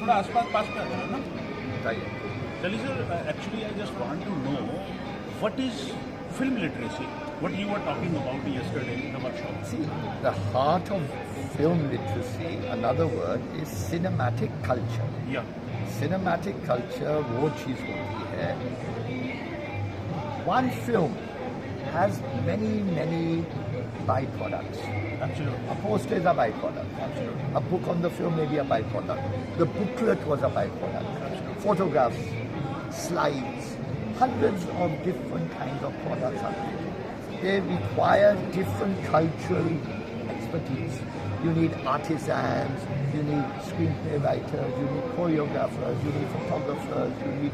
थोड़ा आसपास पास में आता है ना. बताइए. Delhi sir, actually I just want to know what is film literacy? What you were talking about yesterday in the workshop. See, the heart of film literacy, another word, is cinematic culture. Yeah. Cinematic culture वो चीज़ होती है. One film has many byproducts. Absolutely. A poster is a byproduct. Absolutely. A book on the film may be a byproduct. The booklet was a byproduct. Absolutely. Photographs, slides, hundreds of different kinds of products are created. They require different cultural expertise. You need artisans, you need screenplay writers, you need choreographers, you need photographers, you need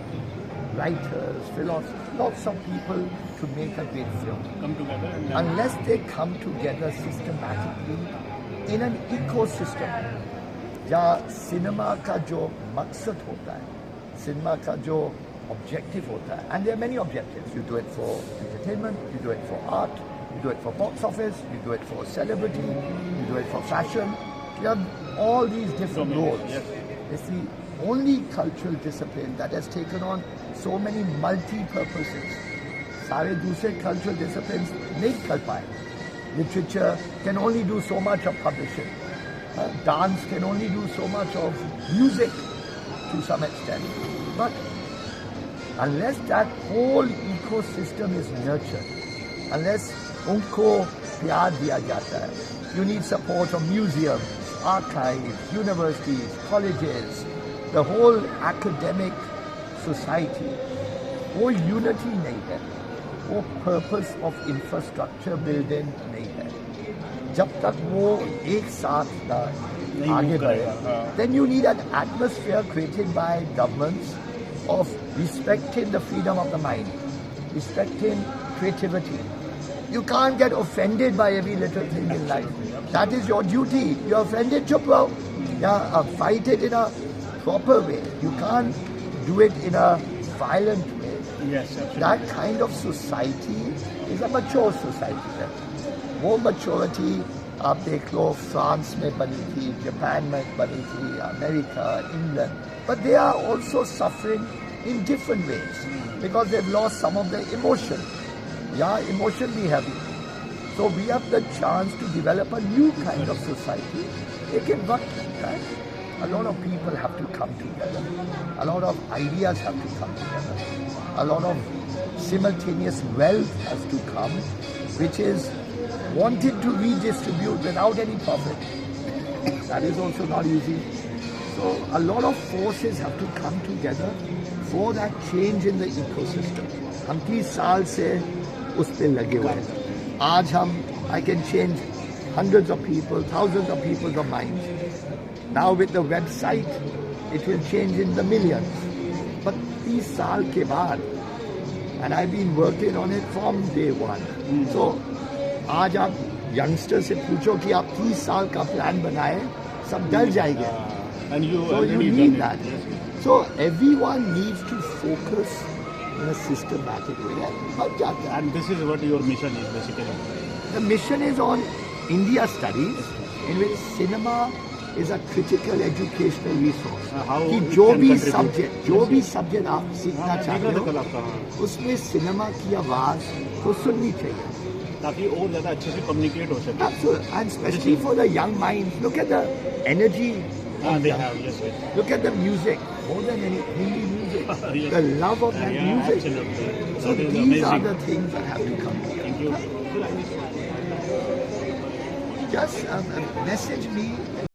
writers, philosophers, lots of people to make a great film. Come together and then Unless they come together systematically in an ecosystem, जहाँ cinema का जो मकसद होता है, cinema का जो objective होता है, and there are many objectives. You do it for entertainment, you do it for art, you do it for box office, you do it for celebrity, you do it for fashion. You have all these different roles. Yes. It's the only cultural discipline that has taken on so many multi-purposes. सारे दूसरे cultural disciplines नहीं कर पाए. Literature can only do so much of publishing. Dance can only do so much of music to some extent. But unless that whole ecosystem is nurtured, unless उनको प्यार दिया जाता है, you need support from museums, archives, universities, colleges, the whole academic society. वो unity नहीं है, वो purpose of infrastructure building नहीं है. जब तक वो एक साथ आगे बढ़े, then you need an atmosphere created by governments of respecting the freedom of the mind, respecting creativity. You can't get offended by every little thing in life. That is your duty. You're offended, chup raho. Yeah, fight it in a proper way. You can't do it in a violent way. yes, absolutely. That kind of society is a mature society. वो maturity आप देख लो France में बनी थी, Japan में बनी थी, America, England. But they are also suffering in different ways because they've lost some of their emotion. Yeah, emotionally heavy. So we have the chance to develop a new kind of society. It can work like that. A lot of people have to come together. A lot of ideas have to come together. A lot of simultaneous wealth has to come, which is wanted to redistribute without any profit. That is also not easy. So a lot of forces have to come together for that change in the ecosystem. हम 30 साल से उस पे लगे हुए हैं. आज हम I can change hundreds of people, thousands of people's minds. Now with the website, it will change in the millions. But 30 साल के बाद, and I've been working on it from day one. So आज आप youngster से पूछो कि आप 30 साल का प्लान बनाए, सब डर जाएंगे. And you So you already need done that. it. So everyone needs to focus in a systematic way. But And this is what your mission is basically. the mission is on India studies, in which cinema is a critical educational resource. How कि it जो can भी contribute. subject, जो भी subject आप सीखना हाँ, चाहते देखना तो कल हो, आपका, हाँ. उसमें सिनेमा की आवाज को सुननी चाहिए. ताकि और ज़्यादा अच्छे से कम्युनिकेट हो सके. Absolutely. And especially for the young minds, look at the energy. हाँ, of they young have, yes, yes. Look at the music, more than any Hindi music. Yes. The love of that Yeah, music. absolutely. So That is these are amazing. the things that have to come together. Thank you. Just message me